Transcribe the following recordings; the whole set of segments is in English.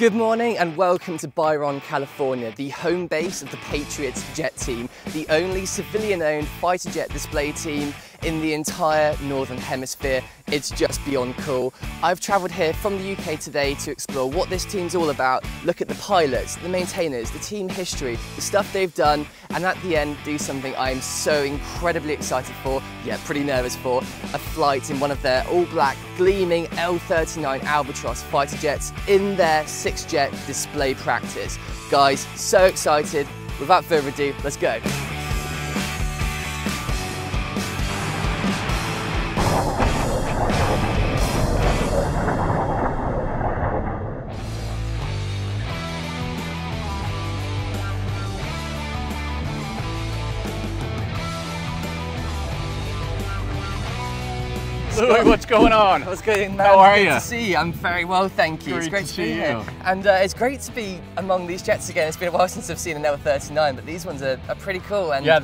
Good morning and welcome to Byron, California, the home base of the Patriots Jet Team, the only civilian-owned fighter jet display team in the entire Northern Hemisphere. It's just beyond cool. I've travelled here from the UK today to explore what this team's all about, look at the pilots, the maintainers, the team history, the stuff they've done, and at the end do something I am so incredibly excited for, yeah, pretty nervous for, a flight in one of their all-black, gleaming L-39 Albatros fighter jets in their 6-jet display practice. Guys, so excited. Without further ado, let's go. Louis, what's going on? What's going on? How are you? Good to see you. I'm very well, thank you. It's great to be here. And it's great to be among these jets again. It's been a while since I've seen an L-39, but these ones are pretty cool. And yeah,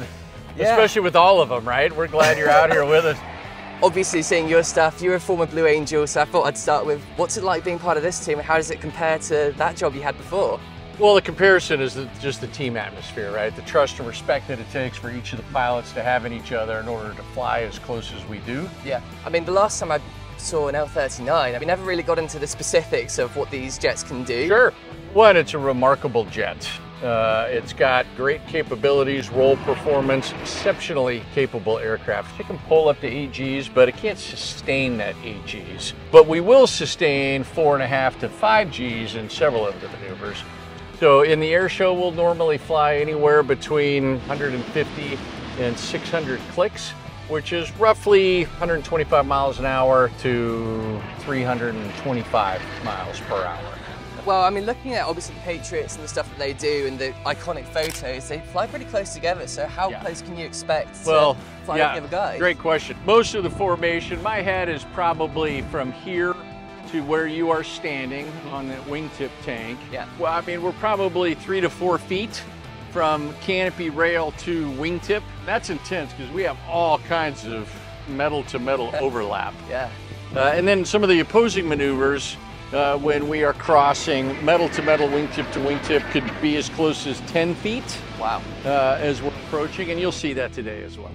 especially with all of them, right? We're glad you're out here with us. Obviously, seeing your stuff, you're a former Blue Angel, so I thought I'd start with what's it like being part of this team, and how does it compare to that job you had before? Well, the comparison is just the team atmosphere, right? The trust and respect that it takes for each of the pilots to have in each other in order to fly as close as we do. Yeah, I mean, the last time I saw an L-39, we never really got into the specifics of what these jets can do. Sure. One, it's a remarkable jet. It's got great capabilities, roll performance, exceptionally capable aircraft. It can pull up to 8 Gs, but it can't sustain that 8 Gs. But we will sustain 4.5 to 5 Gs in several of the maneuvers. So in the air show, we'll normally fly anywhere between 150 and 600 clicks, which is roughly 125 miles an hour to 325 miles per hour. Well, I mean, looking at obviously the Patriots and the stuff that they do and the iconic photos, they fly pretty close together. So how close can you expect to fly together, guys? Great question. Most of the formation, my head is probably from here to where you are standing on that wingtip tank. Yeah. Well, I mean, we're probably 3 to 4 feet from canopy rail to wingtip. That's intense because we have all kinds of metal-to-metal overlap. Yeah. And then some of the opposing maneuvers, when we are crossing metal-to-metal, wingtip-to-wingtip, could be as close as 10 feet. Wow. As we're approaching, and you'll see that today as well.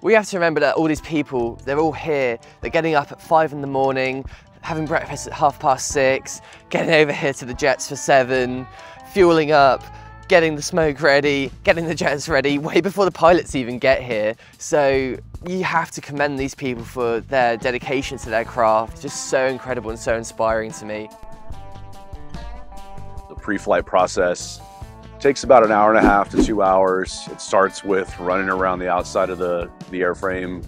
We have to remember that all these people, they're all here. They're getting up at 5 in the morning, having breakfast at 6:30, getting over here to the jets for 7, fueling up, getting the smoke ready, getting the jets ready way before the pilots even get here. So you have to commend these people for their dedication to their craft. It's just so incredible and so inspiring to me. The pre-flight process takes about an hour and a half to 2 hours. It starts with running around the outside of the airframe,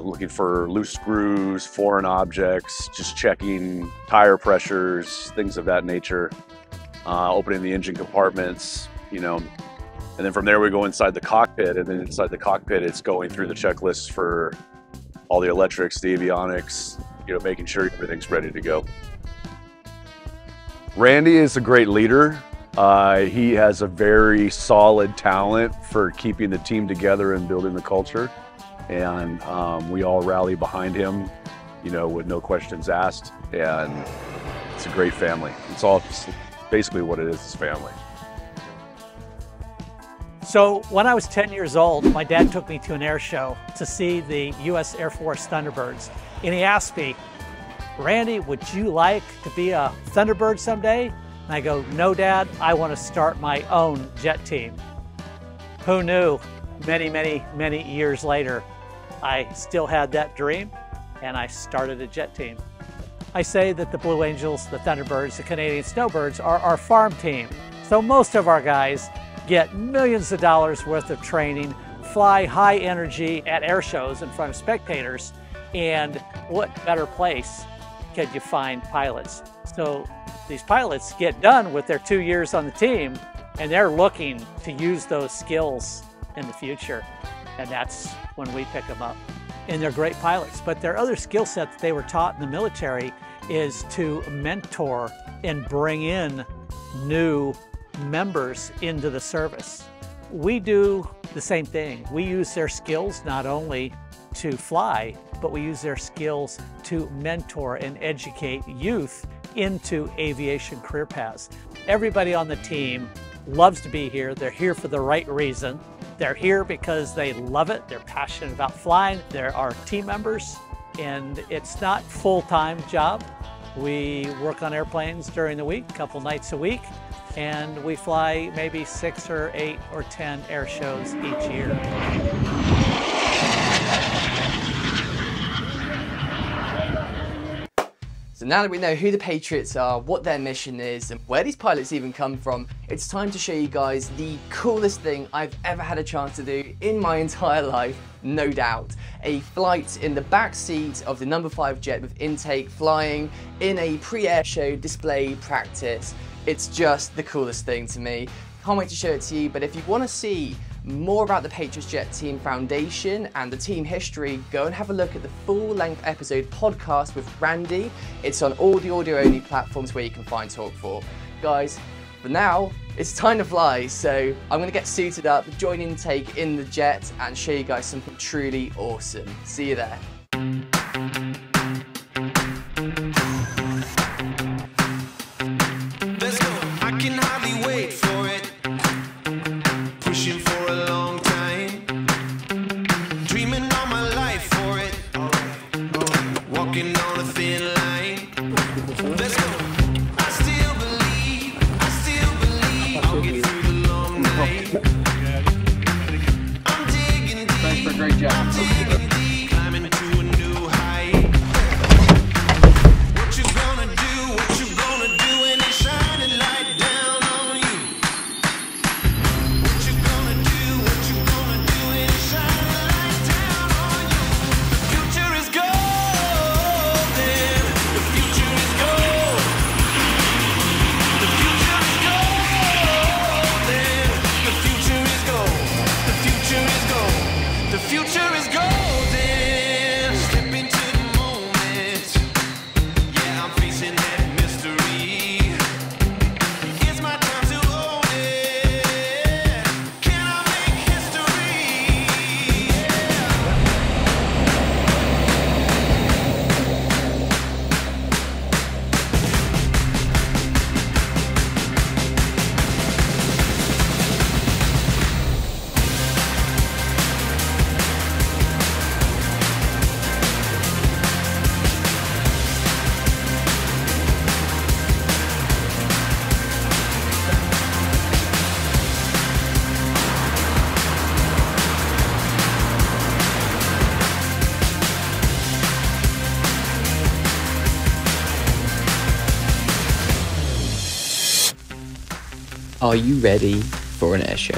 looking for loose screws, foreign objects, just checking tire pressures, things of that nature, opening the engine compartments, you know. And then from there we go inside the cockpit, and then inside the cockpit it's going through the checklists for all the electrics, the avionics, you know, making sure everything's ready to go. Randy is a great leader. He has a very solid talent for keeping the team together and building the culture. And we all rally behind him, you know, with no questions asked. And it's a great family. It's all basically what it is family. So when I was 10 years old, my dad took me to an air show to see the U.S. Air Force Thunderbirds. And he asked me, "Randy, would you like to be a Thunderbird someday?" And I go, "No, Dad, I want to start my own jet team." Who knew? Many years later, I still had that dream, and I started a jet team. I say that the Blue Angels, the Thunderbirds, the Canadian Snowbirds are our farm team. So most of our guys get millions of dollars worth of training, fly high energy at air shows in front of spectators, and what better place could you find pilots? So these pilots get done with their 2 years on the team, and they're looking to use those skills in the future. And that's when we pick them up. And they're great pilots, but their other skill set that they were taught in the military is to mentor and bring in new members into the service. We do the same thing. We use their skills not only to fly, but we use their skills to mentor and educate youth into aviation career paths. Everybody on the team loves to be here. They're here for the right reason. They're here because they love it. They're passionate about flying. They're our team members, and it's not a full-time job. We work on airplanes during the week, a couple nights a week, and we fly maybe 6 or 8 or 10 air shows each year. So now that we know who the Patriots are, what their mission is, and where these pilots even come from, it's time to show you guys the coolest thing I've ever had a chance to do in my entire life, no doubt. A flight in the back seat of the number 5 jet with intake, flying in a pre-air show display practice. It's just the coolest thing to me. Can't wait to show it to you, but if you want to see more about the Patriots Jet Team Foundation and the team history, go and have a look at the full-length episode podcast with Randy. It's on all the audio-only platforms where you can find Talk 4. Guys, for now, it's time to fly, so I'm going to get suited up, join intake in the jet, and show you guys something truly awesome. See you there. Let's go. I can hardly wait for it. Pushing for a long time. Dreaming all my life for it. Walking on a thin line. Let's go. I still believe I'll get through the long night. I'm digging deep. Thanks for a great job. I'm digging deep. Climbing to a new height. What you gonna do? What you gonna do when it's shining light down on you? What you gonna do? What you gonna do when it's shining light down on you? The future is golden. The future is gold. The future is golden. The future is gold. The future is gold. The future is golden. Step into the moment. Yeah, I'm facing that mystery. It's my time to own it. Can I make history? Are you ready for an air show?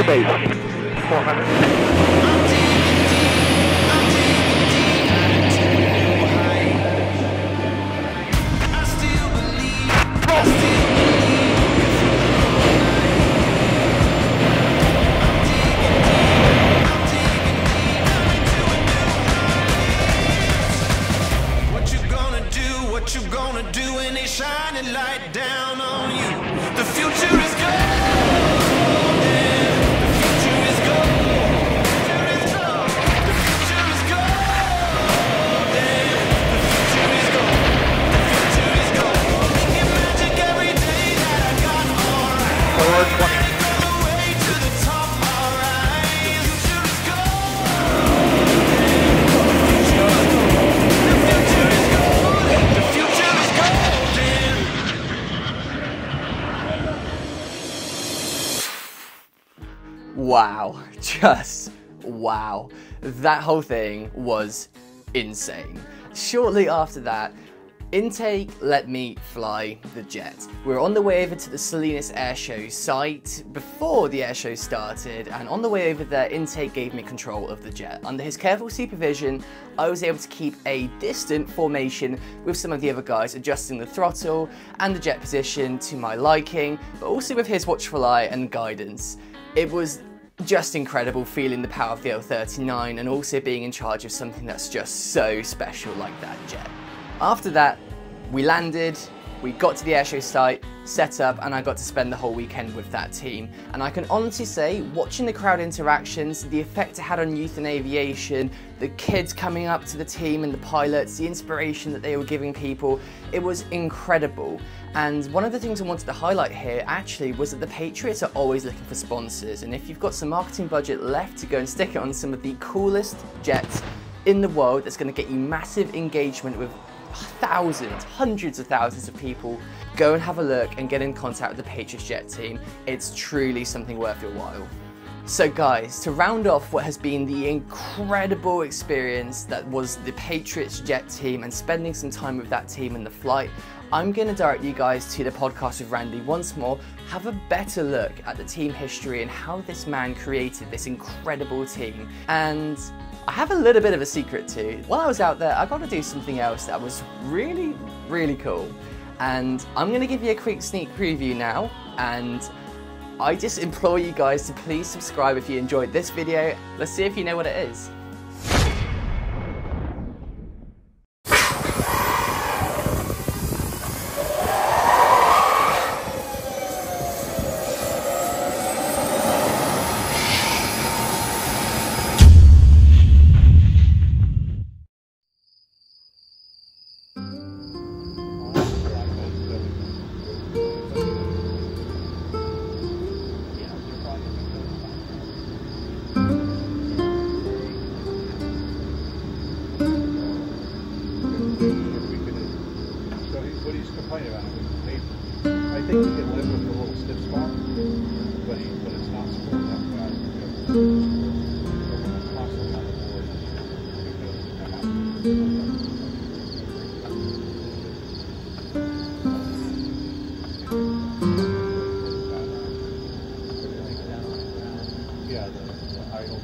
space. 400. What you gonna do when they shine a light down on you? The future is golden. The future is golden. The future is golden. The future is golden. The future is golden. Making magic every day that I got, alright. Forward 20. The way to the top, alright. The future is golden. The future is golden. The future is golden. The future is golden. Wow, just wow. That whole thing was insane. Shortly after that, Intake let me fly the jet. We were on the way over to the Salinas Airshow site before the airshow started, and on the way over there, Intake gave me control of the jet. Under his careful supervision, I was able to keep a distant formation with some of the other guys, adjusting the throttle and the jet position to my liking, but also with his watchful eye and guidance. It was just incredible feeling the power of the L-39 and also being in charge of something that's just so special like that jet. After that, we landed, we got to the airshow site, set up, and I got to spend the whole weekend with that team. And I can honestly say, watching the crowd interactions, the effect it had on youth in aviation, the kids coming up to the team and the pilots, the inspiration that they were giving people, it was incredible. And one of the things I wanted to highlight here actually was that the Patriots are always looking for sponsors, and if you've got some marketing budget left to go and stick it on some of the coolest jets in the world, that's going to get you massive engagement with thousands, hundreds of thousands of people, go and have a look and get in contact with the Patriots Jet Team. It's truly something worth your while. So guys, to round off what has been the incredible experience that was the Patriots Jet Team and spending some time with that team in the flight, I'm going to direct you guys to the podcast with Randy once more, have a better look at the team history and how this man created this incredible team. And I have a little bit of a secret too. While I was out there, I got to do something else that was really, really cool. And I'm going to give you a quick sneak preview now, and I just implore you guys to please subscribe if you enjoyed this video. Let's see if you know what it is. Yeah, the idle.